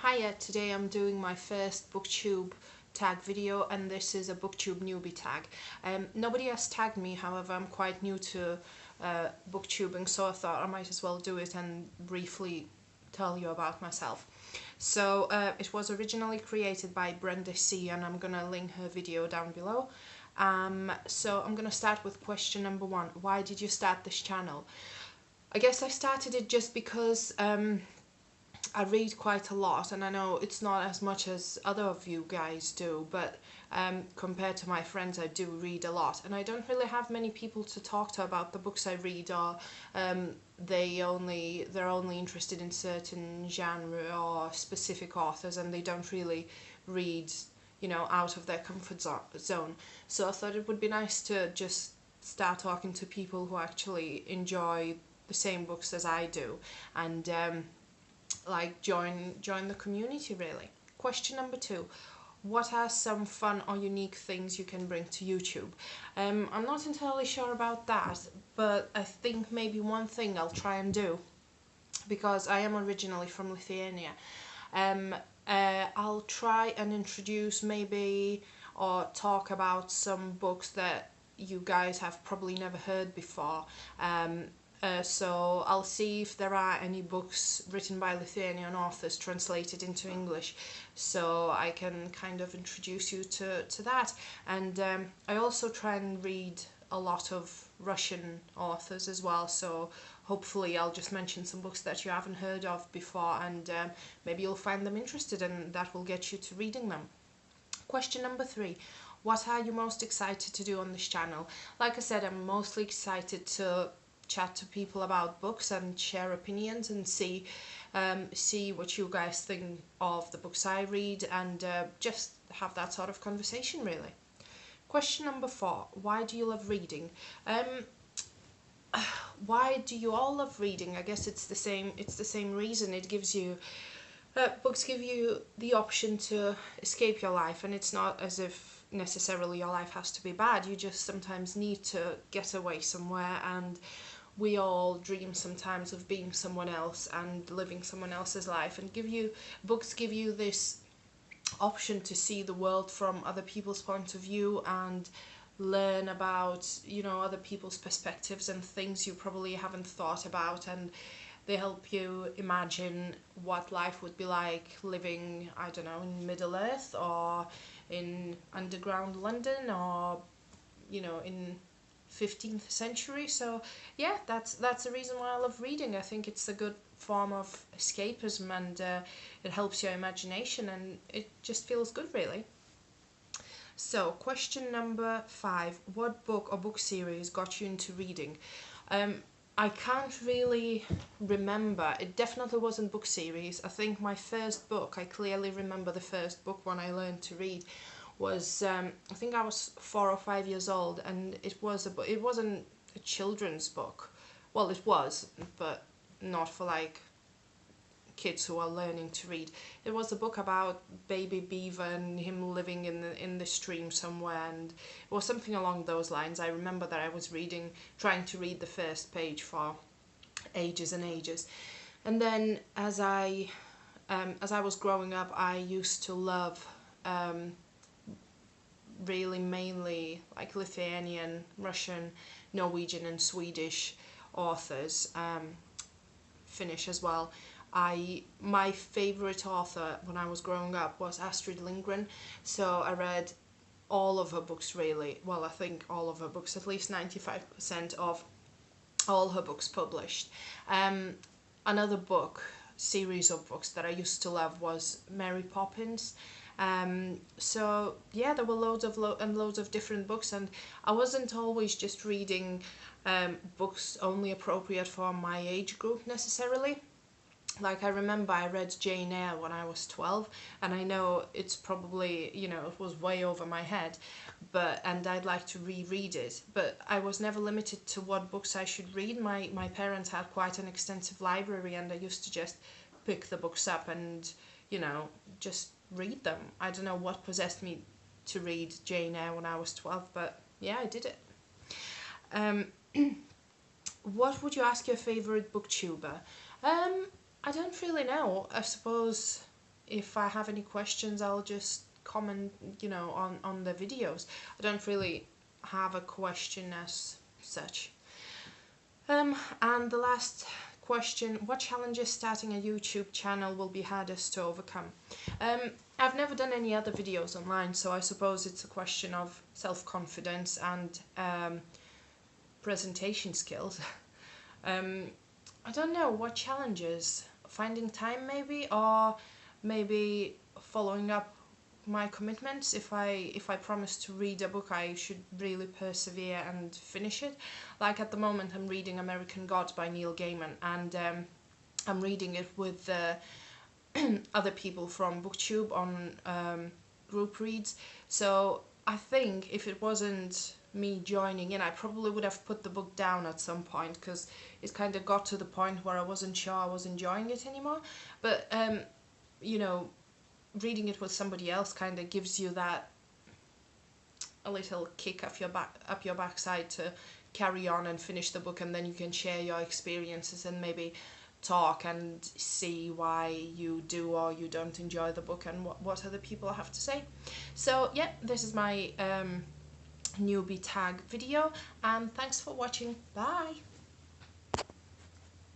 Hiya, today I'm doing my first booktube tag video, and this is a booktube newbie tag. Nobody has tagged me, however I'm quite new to booktubing, so I thought I might as well do it and briefly tell you about myself. So it was originally created by Brenda C, and I'm gonna link her video down below. So I'm gonna start with question number 1. Why did you start this channel? I guess I started it just because I read quite a lot, and I know it's not as much as other of you guys do, but compared to my friends I do read a lot, and I don't really have many people to talk to about the books I read, or they're only interested in certain genre or specific authors, and they don't really read, you know, out of their comfort zone. So I thought it would be nice to just start talking to people who actually enjoy the same books as I do, and like join the community really. Question number 2. What are some fun or unique things you can bring to YouTube? I'm not entirely sure about that, but I think maybe one thing I'll try and do, because I am originally from Lithuania, I'll try and introduce maybe or talk about some books that you guys have probably never heard before. So I'll see if there are any books written by Lithuanian authors translated into English, so I can kind of introduce you to that. And I also try and read a lot of Russian authors as well, so hopefully I'll just mention some books that you haven't heard of before, and maybe you'll find them interested, and that will get you to reading them. Question number 3. What are you most excited to do on this channel? Like I said, I'm mostly excited to chat to people about books and share opinions and see what you guys think of the books I read, and just have that sort of conversation really. Question number 4. Why do you love reading? Why do you all love reading? I guess it's the same reason. It gives you books give you the option to escape your life, and it's not as if necessarily your life has to be bad. You just sometimes need to get away somewhere, and we all dream sometimes of being someone else and living someone else's life, and books give you this option to see the world from other people's point of view and learn about, you know, other people's perspectives and things you probably haven't thought about, and they help you imagine what life would be like living, I don't know, in Middle Earth or in underground London, or, you know, in 15th century. So yeah, that's the reason why I love reading. I think it's a good form of escapism, and it helps your imagination, and it just feels good really. So question number 5. What book or book series got you into reading? I can't really remember. It definitely wasn't book series. I think my first book, I clearly remember the first book when I learned to read, was I think I was 4 or 5 years old, and it wasn't a children's book. Well, it was, but not for like kids who are learning to read. It was a book about baby beaver and him living in the stream somewhere, and it was something along those lines. I remember that I was trying to read the first page for ages and ages, and then as I was growing up, I used to love really mainly like Lithuanian, Russian, Norwegian and Swedish authors, Finnish as well. My favourite author when I was growing up was Astrid Lindgren, so I read all of her books really. Well, I think all of her books, at least 95% of all her books published. Another series of books that I used to love was Mary Poppins. So yeah, there were loads of different books, and I wasn't always just reading books only appropriate for my age group necessarily. Like, I remember I read Jane Eyre when I was 12, and I know it's probably, you know, it was way over my head, and I'd like to reread it, but I was never limited to what books I should read. My parents had quite an extensive library, and I used to just pick the books up and, you know, just read them. I don't know what possessed me to read Jane Eyre when I was 12, but yeah, I did it. What would you ask your favourite booktuber? I don't really know. I suppose if I have any questions, I'll just comment, you know, on the videos. I don't really have a question as such. And the last question, what challenges starting a YouTube channel will be hardest to overcome? I've never done any other videos online, so I suppose it's a question of self-confidence and presentation skills. I don't know, what challenges? Finding time maybe, or maybe following up my commitments. If I promise to read a book, I should really persevere and finish it. Like at the moment I'm reading American Gods by Neil Gaiman, and I'm reading it with other people from BookTube on group reads. So I think if it wasn't me joining in, I probably would have put the book down at some point, because it kind of got to the point where I wasn't sure I was enjoying it anymore. But you know, reading it with somebody else kind of gives you that a little kick up your backside to carry on and finish the book, and then you can share your experiences and maybe talk and see why you do or you don't enjoy the book and what other people have to say. So yeah, this is my newbie tag video, and thanks for watching. Bye.